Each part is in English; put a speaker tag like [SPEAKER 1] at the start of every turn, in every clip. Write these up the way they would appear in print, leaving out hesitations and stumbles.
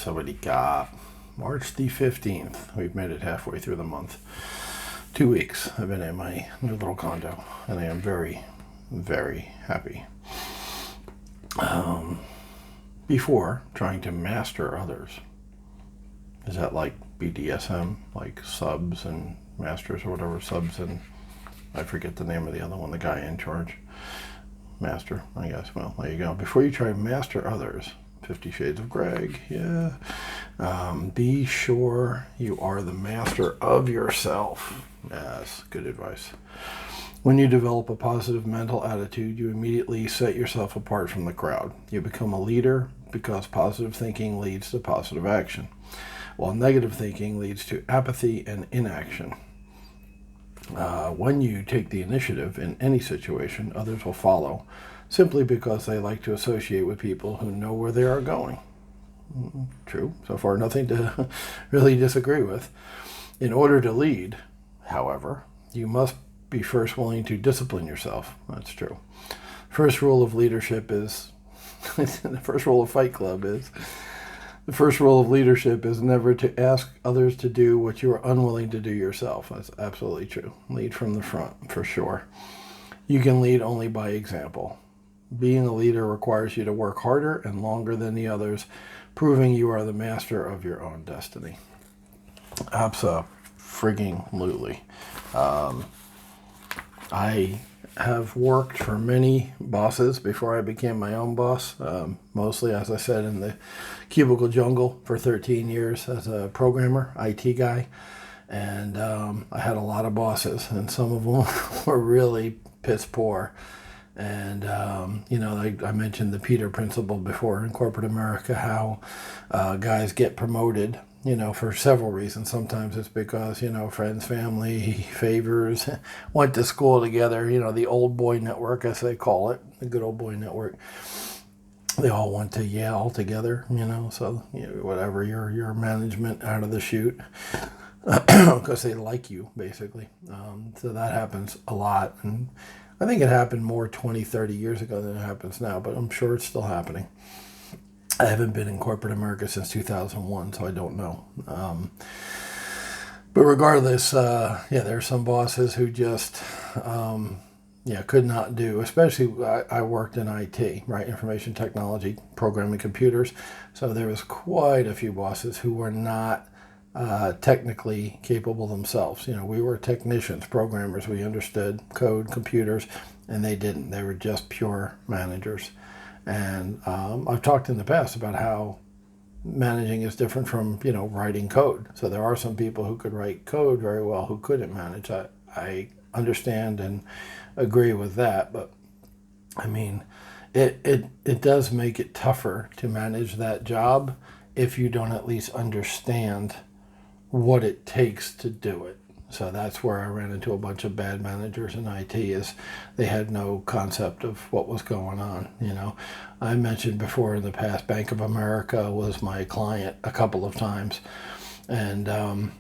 [SPEAKER 1] So what do you got? March the 15th. We've made it halfway through the month. 2 weeks I've been in my new little condo, and I am very, very happy. Before trying to master others. Is that like BDSM, like subs and masters or whatever, subs and I forget the name of the other one, the guy in charge. Master, I guess. Well, there you go. Before you try to master others, 50 Shades of Greg, yeah. Be sure you are the master of yourself. Yes, good advice. When you develop a positive mental attitude, you immediately set yourself apart from the crowd. You become a leader because positive thinking leads to positive action, while negative thinking leads to apathy and inaction. When you take the initiative in any situation, others will follow, simply because they like to associate with people who know where they are going. True. So far, nothing to really disagree with. In order to lead, however, you must be first willing to discipline yourself. That's true. First rule of leadership is, the first rule of Fight Club is, the first rule of leadership is never to ask others to do what you are unwilling to do yourself. That's absolutely true. Lead from the front, for sure. You can lead only by example. Being a leader requires you to work harder and longer than the others, proving you are the master of your own destiny. Abso-frigging-lutely. I have worked for many bosses before I became my own boss, mostly, as I said, in the cubicle jungle for 13 years as a programmer, IT guy, and I had a lot of bosses, and some of them were really piss poor. And, I mentioned the Peter principle before in corporate America, how guys get promoted, for several reasons. Sometimes it's because, friends, family, favors, went to school together, the old boy network, as they call it, the good old boy network. They all went to Yale together, so whatever, your management out of the chute, because they like you, basically. So that happens a lot. And I think it happened more 20, 30 years ago than it happens now, but I'm sure it's still happening. I haven't been in corporate America since 2001, so I don't know. But regardless, there are some bosses who just, could not do, especially I worked in IT, right? Information technology, programming computers. So there was quite a few bosses who were not technically capable themselves. We were technicians, programmers. We understood code, computers, and they didn't. They were just pure managers. And I've talked in the past about how managing is different from, writing code. So there are some people who could write code very well who couldn't manage. I understand and agree with that, but I mean, it does make it tougher to manage that job if you don't at least understand what it takes to do it. So that's where I ran into a bunch of bad managers in IT, is they had no concept of what was going on. I mentioned before in the past, Bank of America was my client a couple of times. And, I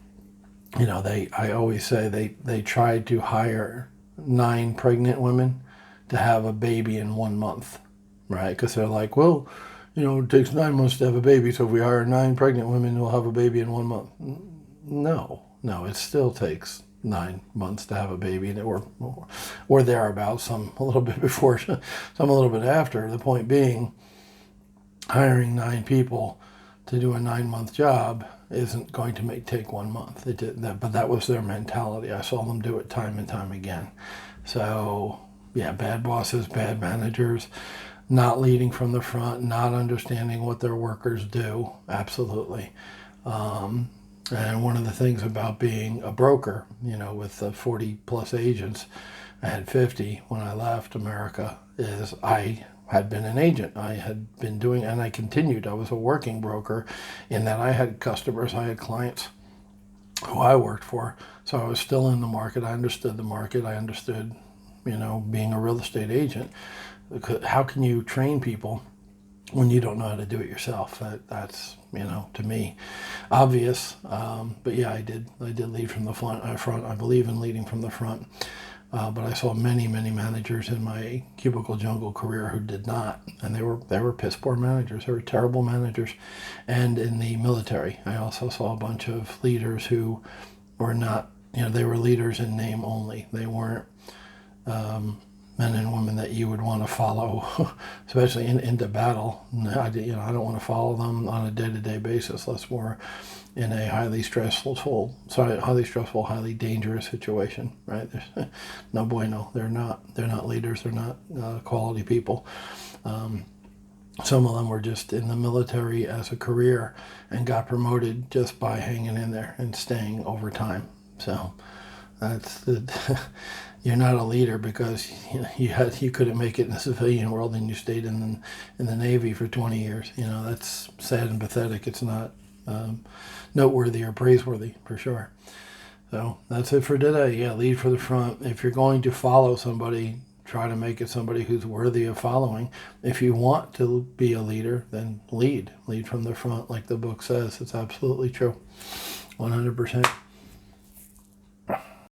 [SPEAKER 1] always say they tried to hire 9 pregnant women to have a baby in 1 month, right? Because they're like, well, it takes 9 months to have a baby. So if we hire 9 pregnant women, we'll have a baby in 1 month. No, it still takes 9 months to have a baby, or thereabouts, some a little bit before, some a little bit after. The point being, hiring 9 people to do a 9-month job isn't going to take 1 month. But that was their mentality. I saw them do it time and time again. So, bad bosses, bad managers, not leading from the front, not understanding what their workers do. Absolutely. And one of the things about being a broker, with the 40 plus agents, I had 50 when I left America, is I had been an agent. I had been doing, and I continued. I was a working broker in that I had customers, I had clients who I worked for. So I was still in the market. I understood the market. I understood, being a real estate agent. How can you train people when you don't know how to do it yourself? That's to me, obvious. But I did lead from the front. I believe in leading from the front. But I saw many managers in my cubicle jungle career who did not, and they were piss poor managers. They were terrible managers. And in the military, I also saw a bunch of leaders who were not, they were leaders in name only. They weren't men and women that you would want to follow, especially into battle. I don't want to follow them on a day-to-day basis. That's more in a highly stressful, highly dangerous situation, right? There's no bueno. They're not leaders. They're not quality people. Some of them were just in the military as a career and got promoted just by hanging in there and staying over time. So that's you're not a leader because you couldn't make it in the civilian world and you stayed in the Navy for 20 years. That's sad and pathetic. It's not noteworthy or praiseworthy for sure. So that's it for today. Yeah, lead for the front. If you're going to follow somebody, try to make it somebody who's worthy of following. If you want to be a leader, then lead from the front, like the book says. It's absolutely true, 100%.